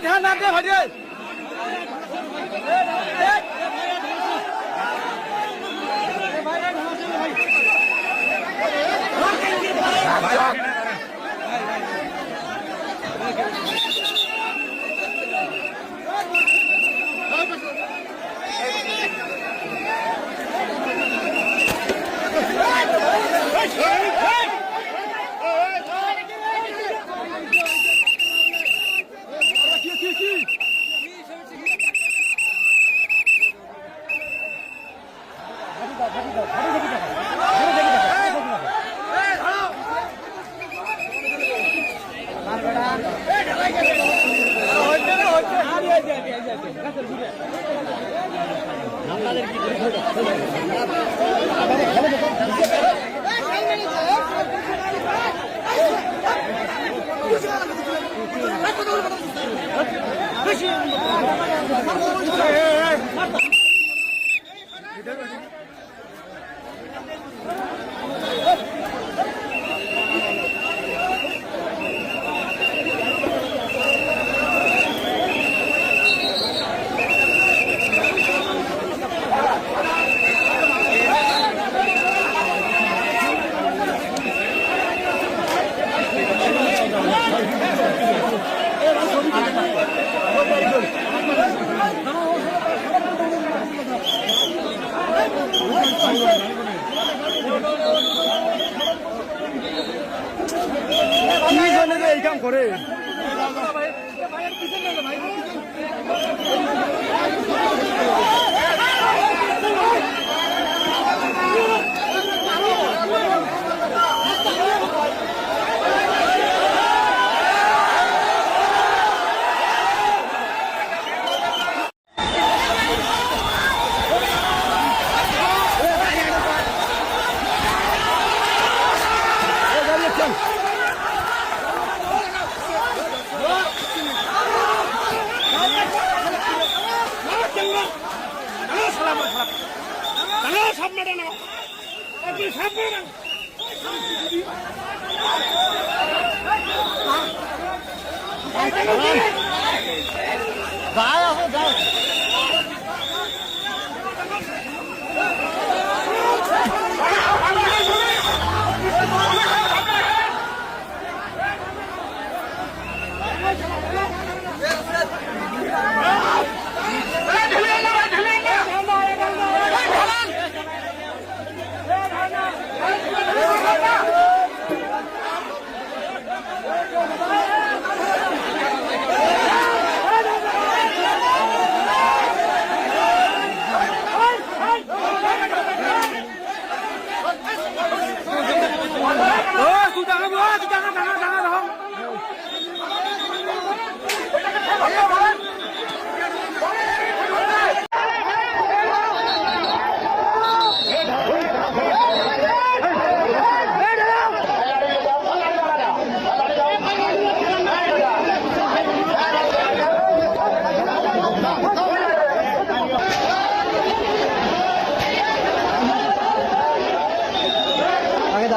ध्यान दे भाई এই কাম করে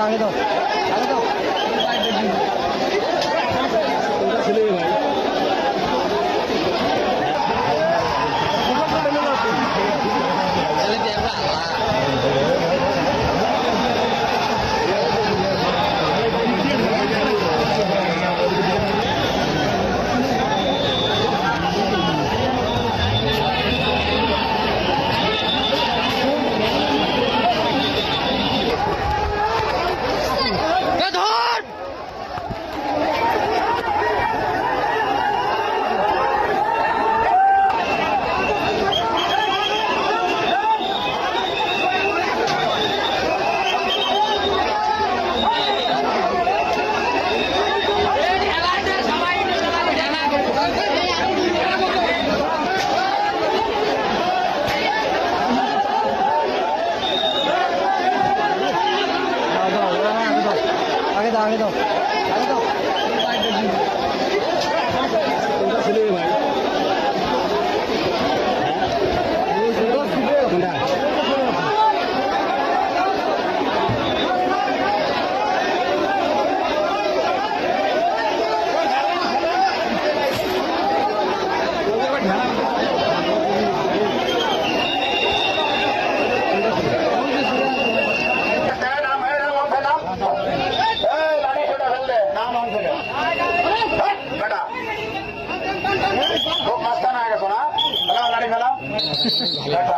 आगे दो ছেলে ভাই বেটা খুব মাঝখানে হয়ে গেছো না লাড়ি ফেলা বেটা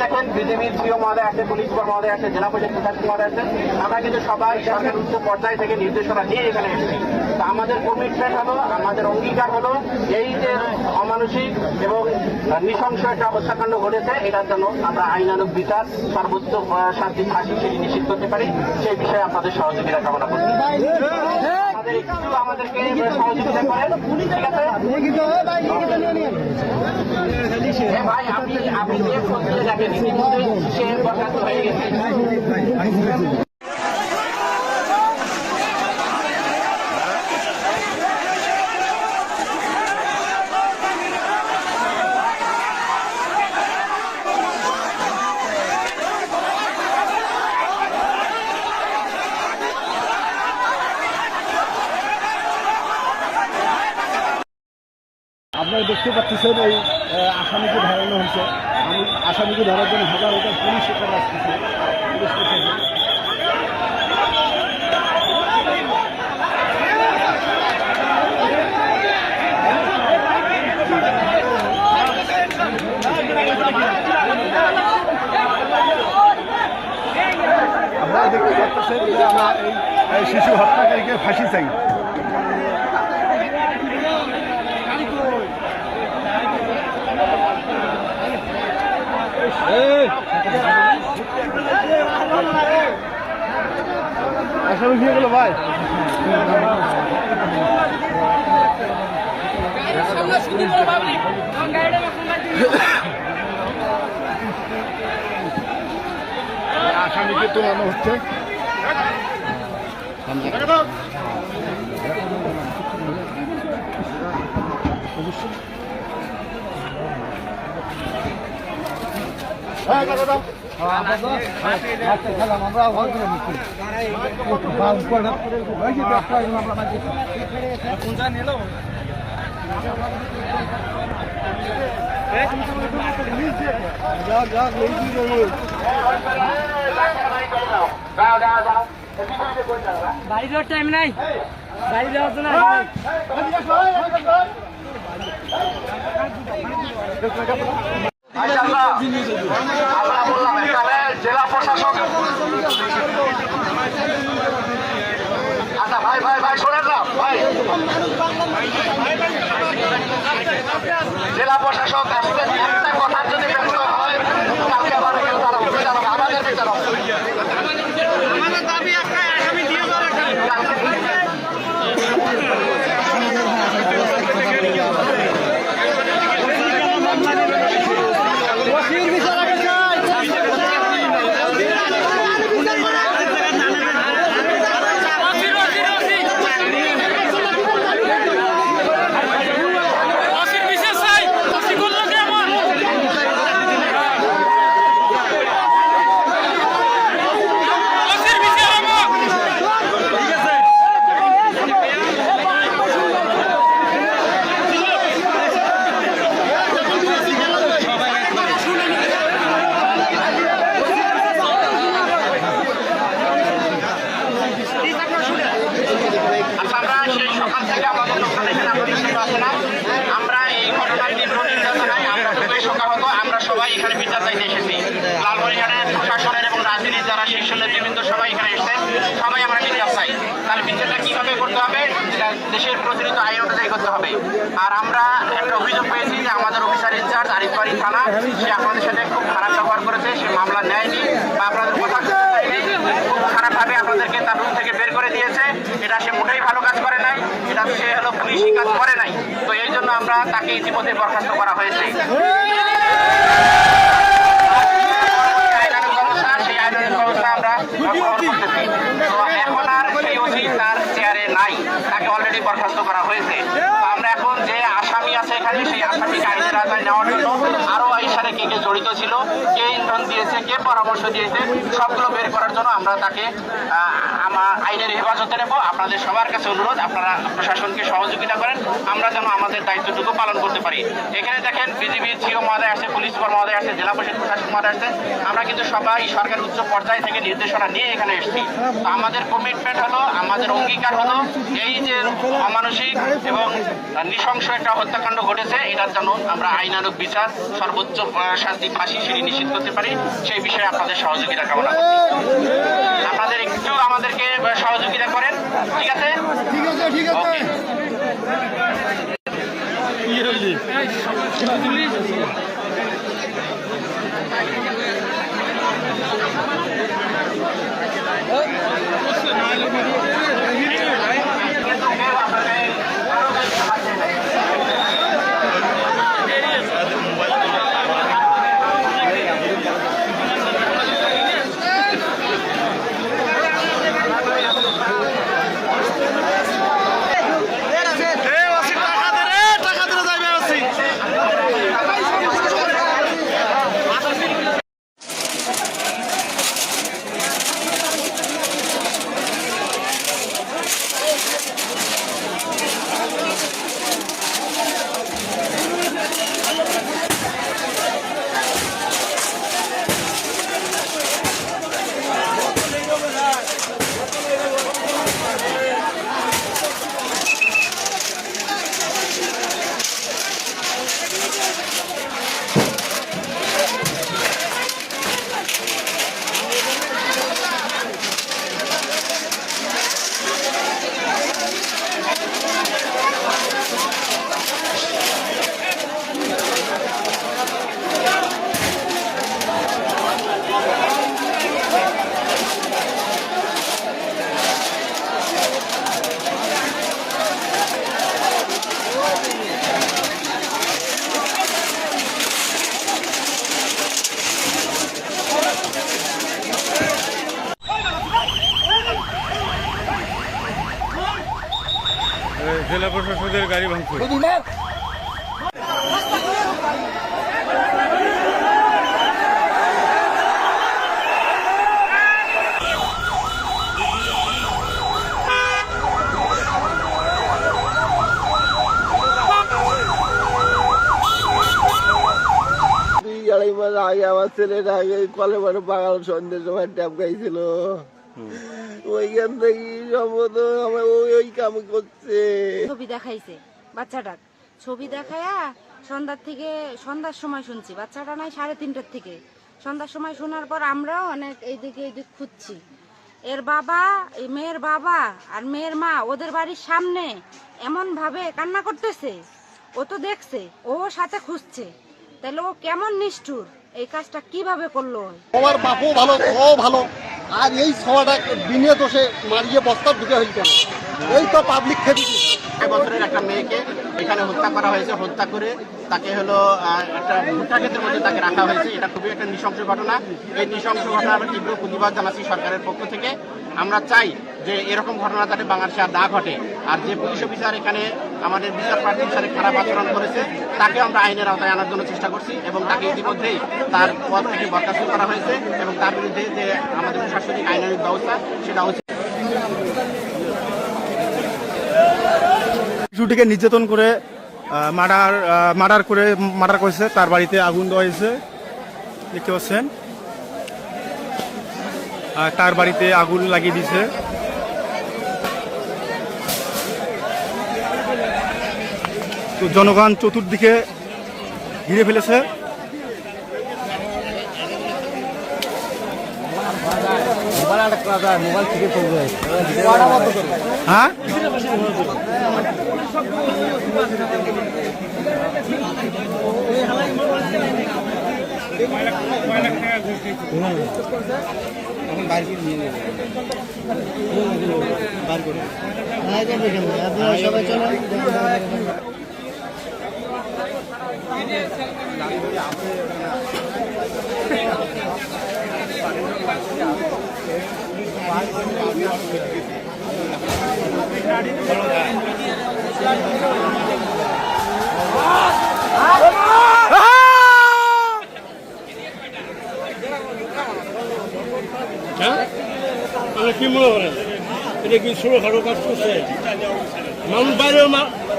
দেখেন বিজেপির প্রিয় মহোদয় আছে, পুলিশ মহোদয় আছে, জেলা পরিষদ প্রশাসক মহোদয় আছে। আমরা কিন্তু সবাই সরকার উচ্চ পর্যায় থেকে নির্দেশনা নিয়ে এখানে এসেছি। তা আমাদের কমিটমেন্ট হলো, আমাদের অঙ্গীকার হলো, এই যে অমানসিক এবং নৃশংস একটা হত্যাকাণ্ড ঘটেছে, এটার জন্য আমরা আইনানুগ বিচার, সর্বোচ্চ শান্তি ফাঁসি সেটি নিশ্চিত করতে পারি। সেই বিষয়ে আপনাদের সহযোগিতা কামনা করছি। একটু আমাদেরকে সহযোগিতা করেন, ঠিক আছে ভাই? আপনি যে করতে দেখেন ইতিমধ্যে সে বরখাস্ত হয়ে গেছে। আপনারা দেখতে পাচ্ছেন এই আসামিকে ধরানো হয়েছে। আমি আসামিকে ধরার জন্য হাজার হাজার পুলিশ এখানে আসতেছে, পুলিশ প্রশাসন। আপনারা দেখতে পাচ্ছেন যে আমরা এই শিশু হত্যাকারীকে ফাঁসি চাই। আসামি দিয়ে গেল ভাই। আসামিকে তোলানো হচ্ছে। বাড়ি যাওয়ার টাইম নাই, বাড়ি যাওয়ার জন্য আমরা বললাম এখানে জেলা প্রশাসক। আচ্ছা ভাই ভাই ভাই শোনেন না ভাই, জেলা প্রশাসক আসলে একটা কথার যদি ব্যর্থ হয় কালকে আবার তারা বিচার হবে, আমাদের বিচার হবে। আমাদের দাবি একটা আসামি দিয়ে সিরিয়াস নাই, তাহলে বিচারটা কিভাবে করতে হবে, এটা দেশের প্রচলিত আইন অনুযায়ী করতে হবে। আর আমরা একটা অভিযোগ পেয়েছি যে আমাদের অফিসার ইনচার্জ আরিফবাড়ি থানা, সে আপনাদের সাথে খুব খারাপ ব্যবহার করেছে, সে মামলা নেয়নি বা আপনাদের কথা শুনতে চায়নি, খুব খারাপভাবে আপনাদেরকে তার রুম থেকে বের করে দিয়েছে। এটা সে মোটেই ভালো কাজ করে নাই, এটা সে হলো পুলিশি কাজ করে নাই। তো এই জন্য আমরা তাকে ইতিমধ্যে বরখাস্ত করা হয়েছে। সেই আইনের ব্যবস্থা আমরা গ্রহণ করতেছি। তো এখন আর সেই ওসি তার চেয়ারে নাই, তাকে অলরেডি বরখাস্ত করা হয়েছে। তো আমরা এখন যে আসামি আছে এখানে, সেই আসামিকে আইনের আওতায় নেওয়ার জন্য আরো এই সাথে কে কে জড়িত ছিল, কে ইন্ধন দিয়েছে, কে পরামর্শ দিয়েছে, সবগুলো বের করার জন্য আমরা তাকে আমার আইনের হেফাজতে নেব। আপনাদের সবার কাছে অনুরোধ, আপনারা প্রশাসনকে সহযোগিতা করেন, আমরা যেন আমাদের দায়িত্বটুকু পালন করতে পারি। এখানে দেখেন বিজিবি সিও মহোদয় আছে, পুলিশ সুপার মহোদয় আছে, জেলা পরিষদ প্রশাসক মহোদয় আছে। আমরা কিন্তু সবাই সরকার উচ্চ পর্যায় থেকে নির্দেশনা নিয়ে এখানে এসেছি। তো আমাদের কমিটমেন্ট হলো, আমাদের অঙ্গীকার হলো, এই যে অমানসিক এবং নৃশংস একটা হত্যাকাণ্ড ঘটেছে, এটার জন্য আমরা আইনানুগ বিচার, সর্বোচ্চ শাস্তি, ফাঁসি সেটি নিশ্চিত করতে পারি। সেই বিষয়ে আপনাদের সহযোগিতা কামনা করি। আপনাদের একটু আমাদেরকে সহযোগিতা করেন, ঠিক আছে? ওকে। জেলা প্রশাসকের গাড়ি ভাঙচুর। আড়াই মাস আগে আমার ছেলের আগে কলে মানে বাগাল সন্ধ্যের সময় ট্যাপ গাইছিল, ওইখান থেকে সম্ভবত আমার ওই কাম করছে। ছবি দেখাইছে বাচ্চাটার, ছবি দেখায়া সন্ধ্যার সময় শুনছি, বাচ্চাটা নাই 3:30টার থেকে। সন্ধ্যার সময় শোনার পর আমরাও অনেক এইদিকে খুঁজছি। এর বাবা, এই মেয়ের বাবা আর মেয়ের মা ওদের বাড়ির সামনে এমন ভাবে কান্না করতেছে, ও তো দেখছে, ও সাথে খুঁজছে, তাহলে ও কেমন নিষ্ঠুর, এই কাজটা কিভাবে করলো? আমার বাপও ভালো, ও ভালো, আর এই সবাটা দিনে তো সে মারিয়ে বস্তা ঢুকে হয়েছে কেন? এই তো পাবলিক খেতে বছরের একটা মেয়েকে এখানে হত্যা করা হয়েছে, হত্যা করে তাকে হলো একটা ভুট্টা ক্ষেতের মধ্যে তাকে রাখা হয়েছে। এটা খুবই একটা নৃশংস ঘটনা। এই নৃশংস ঘটনা আমরা তীব্র প্রতিবাদ জানাচ্ছি সরকারের পক্ষ থেকে। আমরা চাই যে এরকম ঘটনা যাতে বাংলাদেশে আর না ঘটে। আর যে পুলিশ অফিসার এখানে আমাদের বিচার প্রার্থীর সাথে খারাপ আচরণ করেছে, তাকে আমরা আইনের আওতায় আনার জন্য চেষ্টা করছি এবং তাকে ইতিমধ্যেই তার পদ থেকে বরখাস্ত করা হয়েছে এবং তার বিরুদ্ধে যে আমাদের প্রশাসনিক আইনানুগ ব্যবস্থা সেটা হচ্ছে। শিশুটিকে নির্যাতন করে মার্ডার করেছে, তার বাড়িতে আগুন দেওয়া হয়েছে, দেখতে পাচ্ছেন। তার বাড়িতে আগুন লাগিয়ে দিয়েছে। তো জনগণ চতুর্দিকে ঘিরে ফেলেছে। হ্যাঁ কি মনে করেন এটা কি ছোটখাটো কাজ করছে? মানুষ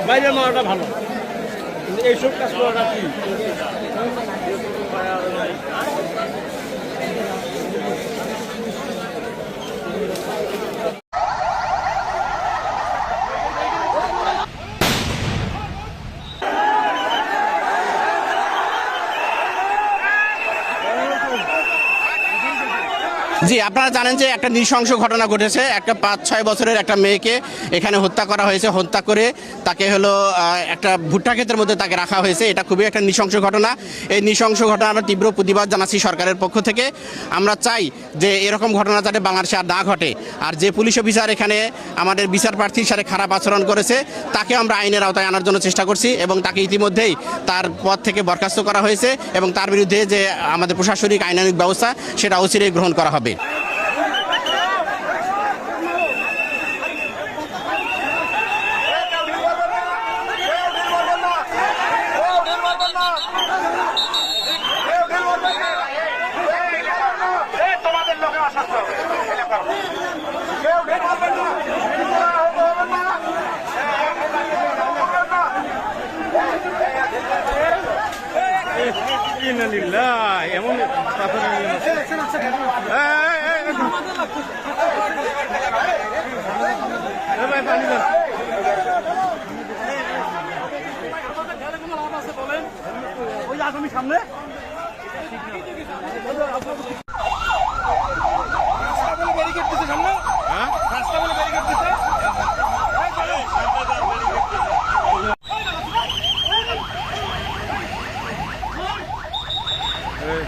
বাইরে মারাটা ভালো, কিন্তু এইসব কাজ করাটা কি? জি, আপনারা জানেন যে একটা নৃশংস ঘটনা ঘটেছে। একটা 5-6 বছরের একটা মেয়েকে এখানে হত্যা করা হয়েছে। হত্যা করে তাকে হলো একটা ভুট্টা ক্ষেতের মধ্যে তাকে রাখা হয়েছে। এটা খুবই একটা নৃশংস ঘটনা। এই নৃশংস ঘটনা আমরা তীব্র প্রতিবাদ জানাচ্ছি সরকারের পক্ষ থেকে। আমরা চাই যে এরকম ঘটনা যাতে বাংলাদেশে আর না ঘটে। আর যে পুলিশ অফিসার এখানে আমাদের বিচার প্রার্থীর সাথে খারাপ আচরণ করেছে তাকে আমরা আইনের আওতায় আনার জন্য চেষ্টা করছি এবং তাকে ইতিমধ্যেই তার পদ থেকে বরখাস্ত করা হয়েছে এবং তার বিরুদ্ধে যে আমাদের প্রশাসনিক আইনানুগ ব্যবস্থা সেটা অচিরেই গ্রহণ করা হবে। এমন সামনে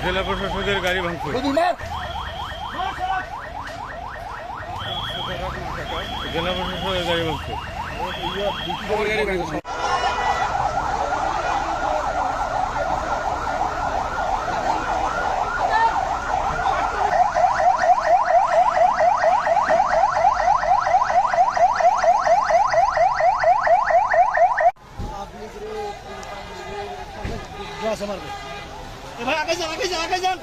জেলা প্রশাসকের গাড়ি ভাঙছে। জেলা প্রশাসকের গাড়ি ভাঙছে। ভাই আগে যান, আগে যান, আগে যান।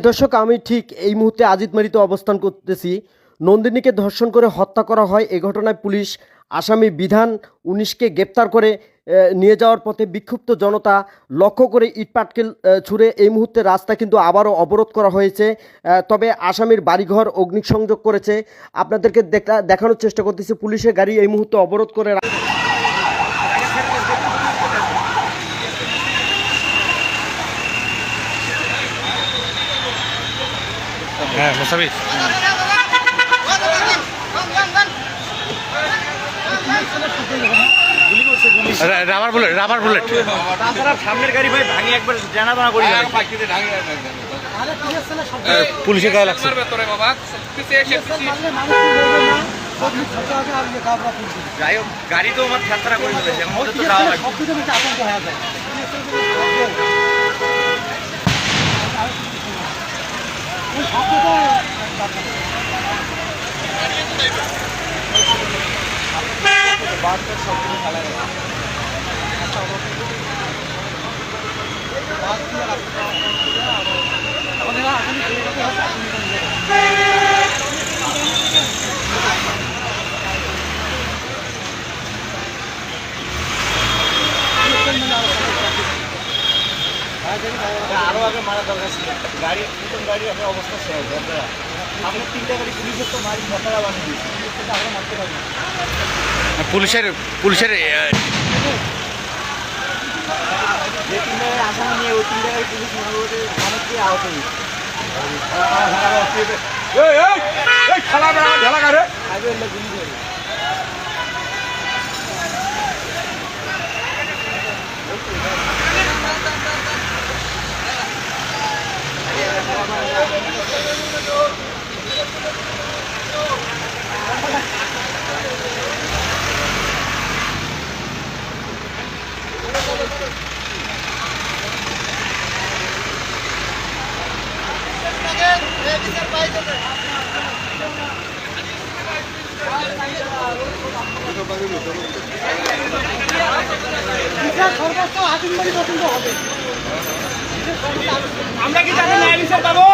দর্শক, আমি ঠিক এই মুহূর্তে আজিতমারিতে অবস্থান করতেছি। নন্দিনীকে ধর্ষণ করে হত্যা করা হয়। এই ঘটনায় পুলিশ আসামি বিধান 19কে গ্রেপ্তার করে নিয়ে যাওয়ার পথে বিক্ষুব্ধ জনতা লক্ষ্য করে ইটপাটকেল ছুড়ে এই মুহূর্তে রাস্তা কিন্তু আবারও অবরোধ করা হয়েছে। তবে আসামির বাড়িঘর অগ্নিসংযোগ করেছে। আপনাদেরকে দেখানোর চেষ্টা করতেছি পুলিশের গাড়ি এই মুহূর্তে অবরোধ করে। হ্যাঁ মোসাফির রাবার বুলেট তাছাড়া সামনের গাড়ি ভাই ভাঙি একবার জানা দানা করি পুলিশের গায়ে লাগছে। যাই হোক গাড়ি তো আমার ছাত্রা করে ফেলেছে আমাদের তো যাওয়া লাগবে আরো আগে মারা দরকার ছিল গাড়ি নতুন গাড়ি আপনার অবস্থা শেষ আপনারা আমাদের 3টা গাড়ি পুলিশের তো মারি ছাত্রা বানিয়ে দিয়েছে আমরা মারতে পারি না পুলিশের যে 3টা গাড়ি আসামি নিয়ে ওই 3টা গাড়ি পুলিশ মোটামুটি অনেকই আহত হয়েছে আমরা কি জানি ন্যায় বিচার পাবো?